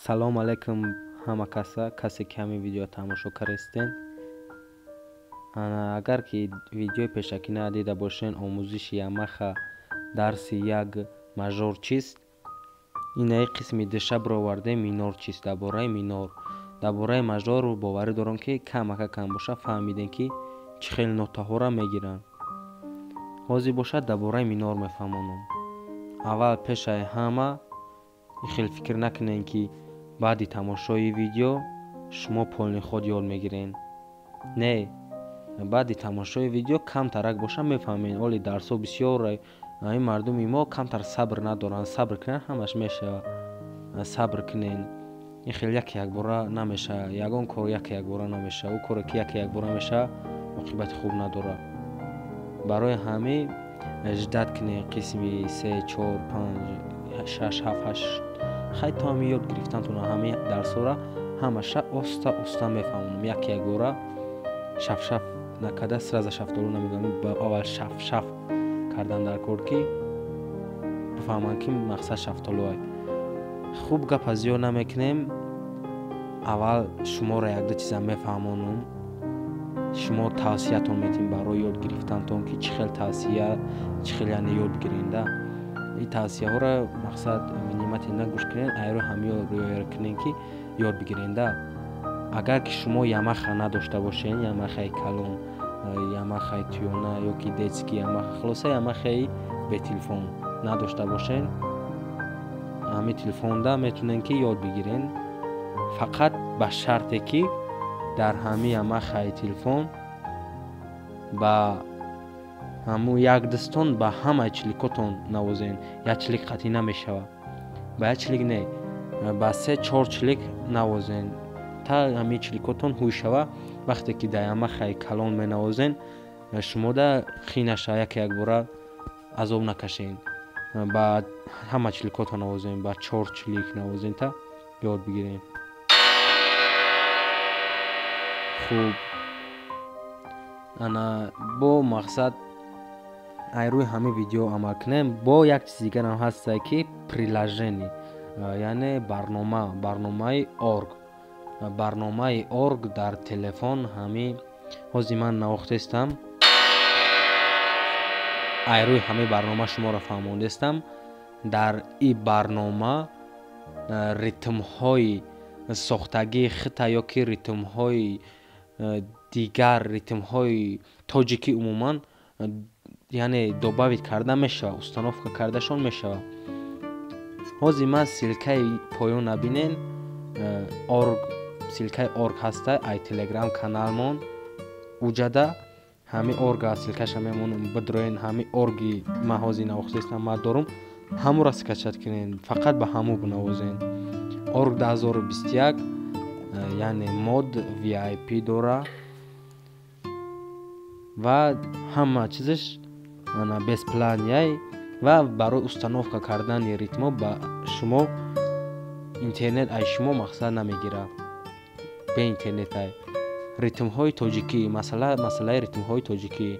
салом алайкум ҳама касе ки ҳамин видео тамошо карестен. агар ки видеои пешакӣ надида бошен, омӯзиши ямаха дарси як мажор чист, инаи қисми душабро овардем. минор чист? Дар бораи минор, дар бораи мажор боварӣ дорам ки камака кам боша фаҳмидем ки чӣ хел нотаҳоро мегиранд. ҳозир бошад дар бораи минор мефаҳмонам. аввал пешаи ҳама хел фикр накунед ки баъди тамошои видео шумо полни худ ёд мегирен. Не, баъди тамошои видео камтарак боша мефаҳмед. оли дарсо бисёр ин мардуми мо камтар сабр надоранд. сабр кунен ҳамаш мешавад. сабр кунен. ин хел яке якбора намешавад. ягон кор яке якбора намешавад. ӯ коре ки яке якбора мешавад оқибати хуб надорад. барои ҳамин жиддат кунед. қисми 3, 4, 5, 6, 7, 8 хай то ҳамин ёд гирифтантон ҳамин дарсора ҳамаша оста оста мефаҳмонам. яке якбора шафшаф накарда сразу шафтолу намегӯям. аввал шафшаф кардан дар кор ки бифаҳманд ки мақсад шафтолуай. хуб гапа зиёд намекунем. аввал шуморо якду чиза мефаҳмонам. шумо тавсиятон метиҳем барои ёд гирифтантон ки чӣ хел тавсия, чӣ хел яъне ёд гиренда. ин тавсияҳоро мақсад внимательно гӯш кунед. айро ҳамиё риоя кунед ки ёд бигиренда. агар ки шумо ямаха надошта бошед, ямахаи калон, ямахаи тӯёна ёки детский ямаха, хулоса ямахаи бе телефон надошта бошед, ҳамин телефонда метонед ки ёд бигирен. фақат ба шарте ки дар ҳамин ямахаи телефон ба ҳамун як дастон ба ҳамаи чликотон навозен. як члик қатъӣ намешавад. ба як члик не, ба 3-4 члик навозен та ҳамин чликотон ҳуй шава. вақте ки дар ямахаи калон менавозен, шумода хинаша яке якбора азоб накашен. ба ҳама чликотон навозен, ба 4 члик навозен та ёд бигирен. хуб, ана бо мақсад ай рӯи ҳамин видео амал кунем. бо як чизи дигарам ҳаста ки приложение, яъне барномаи орг. барномаи орг дар телефон ҳамин ҳозир ман навохтестам. ай рӯи ҳамин барнома шуморо фаҳмондестам. дар ин барнома ритмҳои сохтагии хита ёки ритмҳои дигар, ритмҳои тоҷикӣ умуман яъне добавит карда мешавад, установка кардашон мешавад. ҳозир ман силкаи поён набинен, орг, силкаи орг ҳаста. ай телеграм каналмон уҷада ҳамин орга силкаша мемонам. бидроен ҳамин орги ман ҳозир навохтестам ман дорум. ҳамура скачат кунен. фақат ба ҳаму бинавозен. орг 2021 яъне мод VIP дора ва ҳама чизаш бесплатняй ва барои установка кардани ритмо ба шумо интернет ай шумо мақсад намегирад. бе интернет ай ритмҳои тоҷикӣ, масъалаи ритмҳои тоҷикӣ,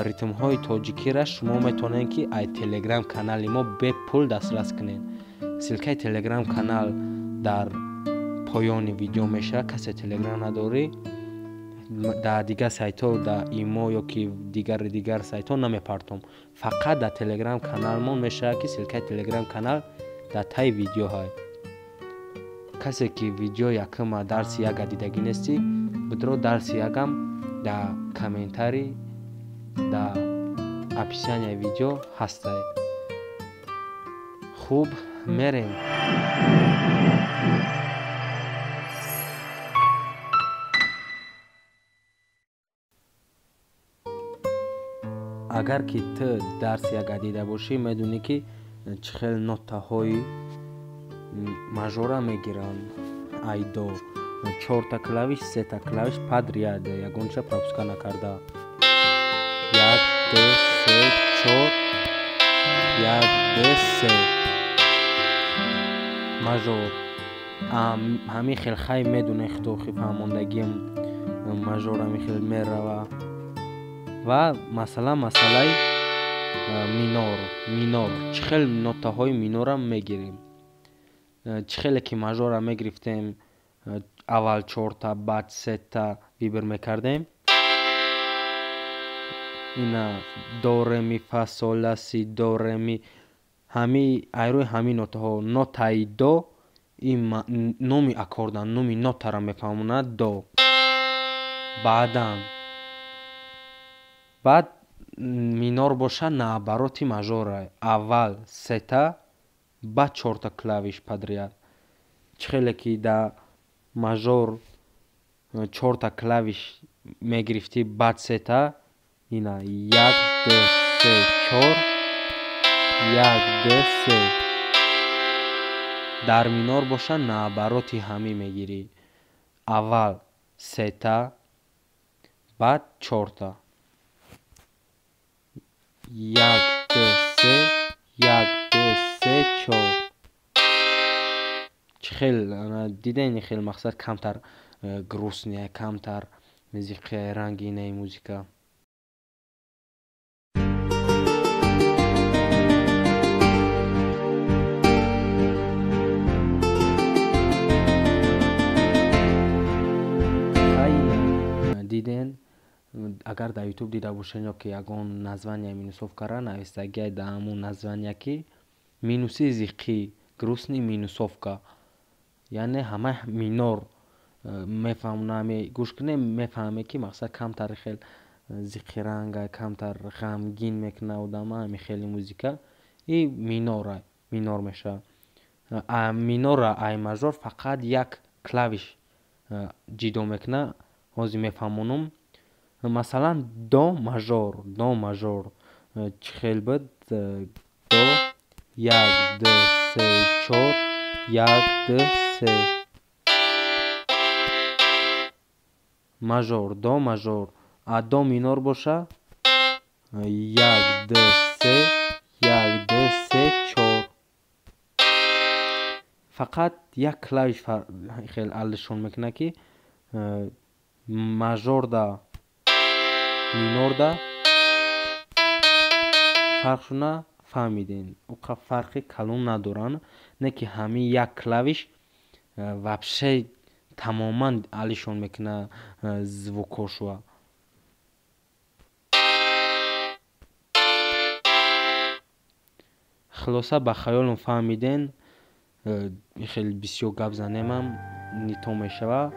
ритмҳои тоҷикиро шумо метавонед ки ай телеграм канали мо бепул дастрас кунед. силкаи телеграм канал дар поёни видео мешавад. касе телеграм надорӣ, дар дигар сайтҳо, дар имо ёки дигар сайтҳо намепартом. фақат дар телеграм каналмон мешавад ки силкаи телеграм канал дар таи видеоҳай. касе ки видео якума дарси яга дидагӣ нестӣ, бидро дарси ягам дар комментарӣ дар описанияи видео ҳастай. хуб, мерем. агар ки ту дарси яга дида бошӣ, медонӣ ки чӣ хел нотаҳои мажора мегиранд. ай до 4 клавиш, 3 клавиш подряд, ягонча пропуска накарда. 1 2 3 4 1 2 3 мажор. ҳамин хел хай медоне худохи фаҳмондагиам мажора михел мерава. ва масъалаи минор. чӣ хел нотаҳои минорам мегирем. чихеле ки мажора мегирифтем, аввал 4 баъд 3 вибр мекардем. ина до ре ми фа сол ла си до ре ми, ҳами айрӯи ҳамин нотаҳо, нотаи до ин номи аккордан, номи нотаро мефаҳмонад. до баъд минор боша наобороти мажора, аввал 3 баъд 4 клавиш подряд. чихеле ки да мажор 4 клавиш мегирифтӣ баъд 3, ина 1 2 3 4 1 2 3. дар минор боша наобороти ҳамин мегирӣ, аввал 3 баъд 4 1 2 3 1 2 3 4. чихел дидем, хел мақсад камтар грустния, камтар музиқаи рангинаи музика. диден, агар дар ютуб дида бошен ё ки ягон названия минусовкара навистагиай да ҳамун названия ки минуси зиқӣ, грустни минусовка, яъне ҳама минор мефаҳмонаме, гӯш кунем мефаҳме ки мақсад камтар хел зиқиранга, камтар ғамгин мекуна одама ҳами хели музика. И минор меша. Минора ай мажор фақат як клавиш ҷидо мекуна. ҳозир мефаҳмонам. Масалан до мажор чихел буд? до 1 2 3 4 1 2 3. мажор до мажор, а до минор боша 1 2 3 1 2 3 4. фақат як клавиш хел алишон мекуна ки мажорда минорда фарқшуна фаҳмидем. уқа фарқи калон надоранд, не ки ҳамин як клавиш вабше тамоман алишон мекуна звукошуа. хулоса ба хаёлам фаҳмиден. хеле бисёр гап занемам, нито мешава.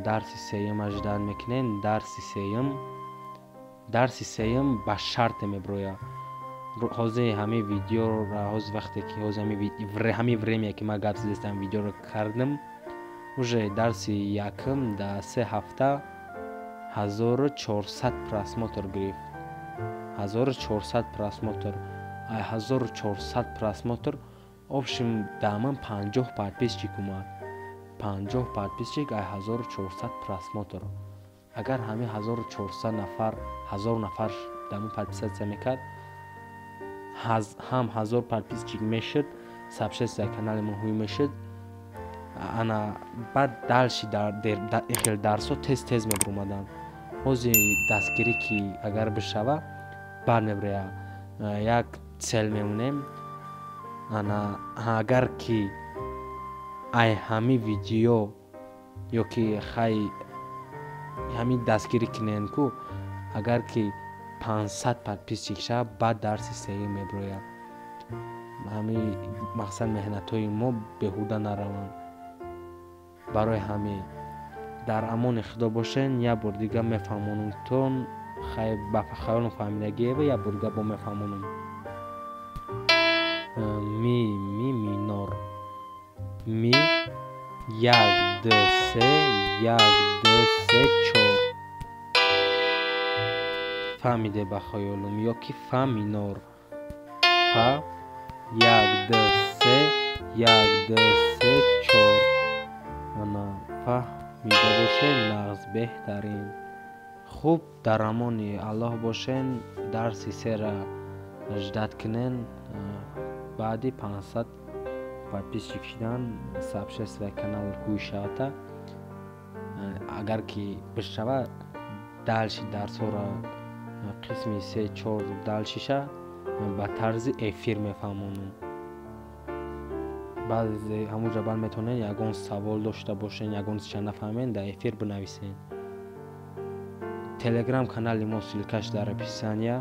дарси сеюмаш дар мекунем. дарси сеюм ба шарте меброя. ҳозир ҳамин видеоро ҳозир вақте ки ҳамин время ки ман гап застам видеоро кардам, уже дарси якум да 3 ҳафта 1400 просмотр гирифт. 1400 просмотр. ай 1400 просмотр обшим даман 50 подписчик омад. 50 подписчик ай 1400 просмотр. агар ҳамин 1400 нафар 1000 нафар дамон подписатсия мекард, ҳам 1000 подписчик мешуд, сабскрайб канали ман ҳуй мешуд. ана баъд дальши хел дарсо тез мебуромаданд. ҳозир дастгирӣ ки агар бишава бармебурая, як цел мемонем. ана агар ки ай ҳамин видео ё ки хай ҳамин дастгирӣ кинен ку, агар ки 500 подписчик шава, баъд дарси сеюм мебуроя. ҳамин мақсад меҳнатҳои мо беҳуда нараванд. барои ҳамин дар амони худо бошен. як бор дига мефаҳмонумтон, ба хаёлам фаҳмидагиева як бор дига бо мефаҳмонам. ми минор, ми 1 2 3 1 2 3 4. фаҳмиде ба хаёлам. ё ки фа минор, фа 1 2 3 1 2 3 4. ана фаҳмида бошен нағз беҳтарин. хуб, дар амони аллоҳ бошен. дарси сера ждат кунен. баъди 500 подписчик шудан сабскрайб канал ҳуй шавата. агар ки бишава далши дарсҳоро қисми 3-4 далшиша ба тарзи эфир мефаҳмонам. баъзе ҳамунҷа метавонен ягон савол дошта бошен, ягон чиза нафаҳмен, дар эфир бинависен. Телеграм канали мо силкаш дар описания.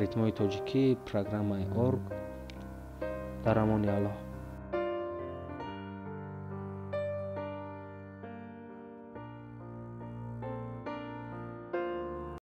Ритмои тоҷикӣ, программаи орг. Дар амони Аллоҳ.